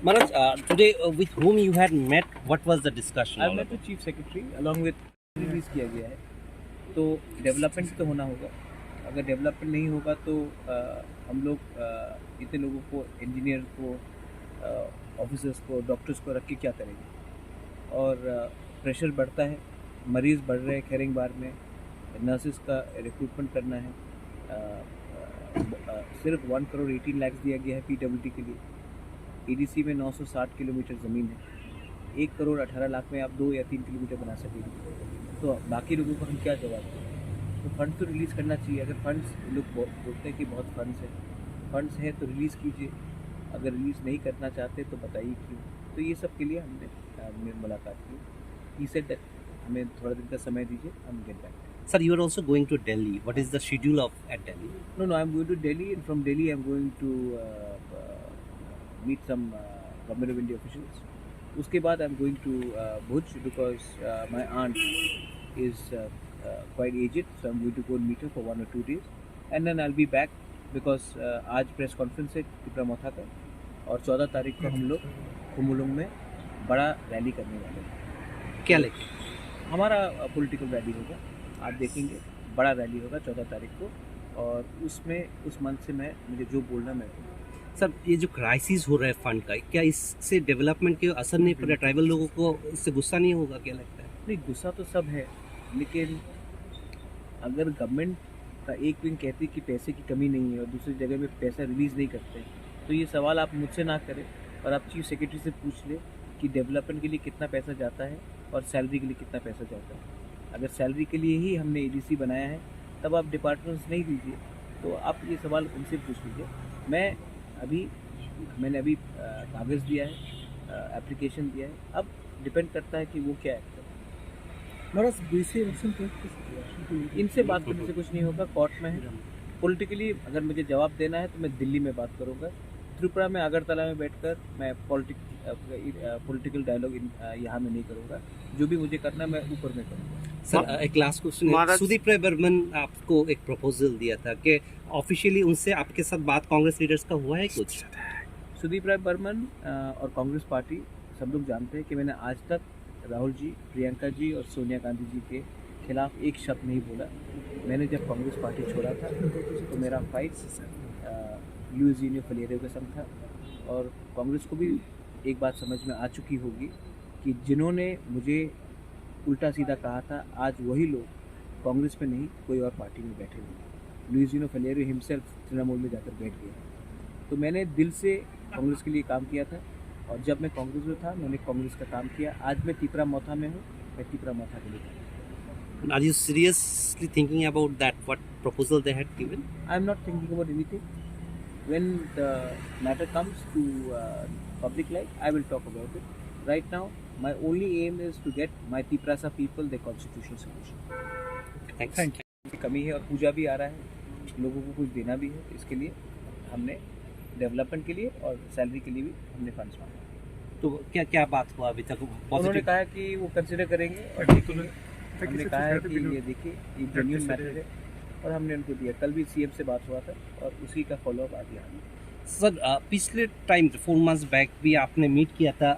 Manoj, today with whom you had met, what was the discussion? I met the chief secretary along with release किया गया है। तो development तो होना होगा। अगर डेवलपमेंट नहीं होगा तो हम लोग इतने लोगों को, इंजीनियर को, ऑफिसर्स को, डॉक्टर्स को रख के क्या करेंगे। और प्रेशर बढ़ता है, मरीज़ बढ़ रहे हैं खैरिंगबार में, नर्सेस का रिक्रूटमेंट करना है। सिर्फ 1 करोड़ 18 लाख दिया गया है पीडब्ल्यूडी के लिए। एडीसी में 960 किलोमीटर ज़मीन है। 1 करोड़ 18 लाख में आप 2 या 3 किलोमीटर बना सकेंगे। तो बाकी लोगों को हम क्या जवाब दें। तो फंड तो रिलीज़ करना चाहिए। अगर फंड्स लोग बोलते हैं कि बहुत फंड्स है तो रिलीज़ कीजिए। अगर रिलीज़ नहीं करना चाहते तो बताइए क्यों। तो ये सब के लिए हमने मुलाकात की। ही सेड दैट हमें थोड़ा दिन का समय दीजिए, हम get back. Sir, you are also going to Delhi. What is the schedule at Delhi? No, I'm going to Delhi, and from Delhi I'm going to meet some Government of India officials. उसके बाद I'm going to Bhuj because my aunt is quite aged, so I'm going to go and meet her for 1 or 2 days, and then I'll be back because आज press conference है त्रिपुरा मोथा का, और 14 तारीख को हम लोग कुमुलुंग में बड़ा रैली करने वाले हैं। क्या लेके? हमारा पॉलिटिकल रैली होगा, आप देखेंगे, बड़ा रैली होगा 14 तारीख को, और उसमें उस मंथ से मुझे जो बोलना मैं। सर, ये जो क्राइसिस हो रहा है फंड का, क्या इससे डेवलपमेंट के असर नहीं पड़ रहा? ट्राइबल लोगों को इससे गुस्सा नहीं होगा? क्या लगता है? नहीं, गुस्सा तो सब है, लेकिन अगर गवर्नमेंट का एक विंग कहती है कि पैसे की कमी नहीं है और दूसरी जगह में पैसा रिलीज़ नहीं करते, तो ये सवाल आप मुझसे ना करें और आप चीफ सेक्रेटरी से पूछ लें कि डेवलपमेंट के लिए कितना पैसा जाता है और सैलरी के लिए कितना पैसा जाता है। अगर सैलरी के लिए ही हमने एडीसी बनाया है, तब आप डिपार्टमेंट्स नहीं दीजिए। तो आप ये सवाल उनसे पूछ लीजिए। मैंने अभी कागज़ दिया है, एप्लीकेशन दिया है, अब डिपेंड करता है कि वो क्या है। इनसे बात करने से कुछ नहीं होगा, कोर्ट में है। पॉलिटिकली अगर मुझे जवाब देना है तो मैं दिल्ली में बात करूँगा। त्रिपुरा में, अगरतला में बैठकर मैं पॉलिटिकल डायलॉग यहाँ में नहीं करूँगा। जो भी मुझे करना है मैं ऊपर में करूँगा। सर, एक लास्ट क्वेश्चन। सुदीप राय बर्मन आपको एक प्रपोजल दिया था कि ऑफिशियली उनसे आपके साथ बात कांग्रेस लीडर्स का हुआ है कुछ? सुदीप राय बर्मन और कांग्रेस पार्टी सब लोग जानते हैं कि मैंने आज तक राहुल जी, प्रियंका जी और सोनिया गांधी जी के खिलाफ एक शब्द नहीं बोला। मैंने जब कांग्रेस पार्टी छोड़ा था तो मेरा फाइट लुइस फलेरियो के संग था, और कांग्रेस को भी एक बात समझ में आ चुकी होगी कि जिन्होंने मुझे उल्टा सीधा कहा था, आज वही लोग कांग्रेस में नहीं कोई और पार्टी में बैठे हुए। लुइस फलेरियो हिमसेल्फ तृणमूल में जाकर बैठ गया। तो मैंने दिल से कांग्रेस के लिए काम किया था, और जब मैं कांग्रेस में था मैंने कांग्रेस का काम किया। आज मैं त्रिपुरा मोथा में हूँ, मैं त्रिपुरा मोथा के लिए काम। Are you seriously thinking about that? What proposal they had given? I am not thinking about anything. When the matter comes to public light, I will talk about it. Right now, my only aim is to get my Tiprasa people their constitutional solution. Thanks. कमी है और पूजा भी आ रहा है, लोगों को कुछ देना भी है, इसके लिए हमने डेवलपमेंट के लिए और सैलरी के लिए भी हमने फंड्स मांगे। तो क्या क्या बात हुआ अभी तक? उन्होंने कहा कि वो कंसिडर करेंगे, और हमने कहा है कि ये देखिए ये जेन्युइन मैटर है, और हमने उनको दिया। कल भी सीएम से बात हुआ था और उसी का फॉलोअप आज यहाँ। सर, पिछले टाइम 4 months बैक भी आपने मीट किया था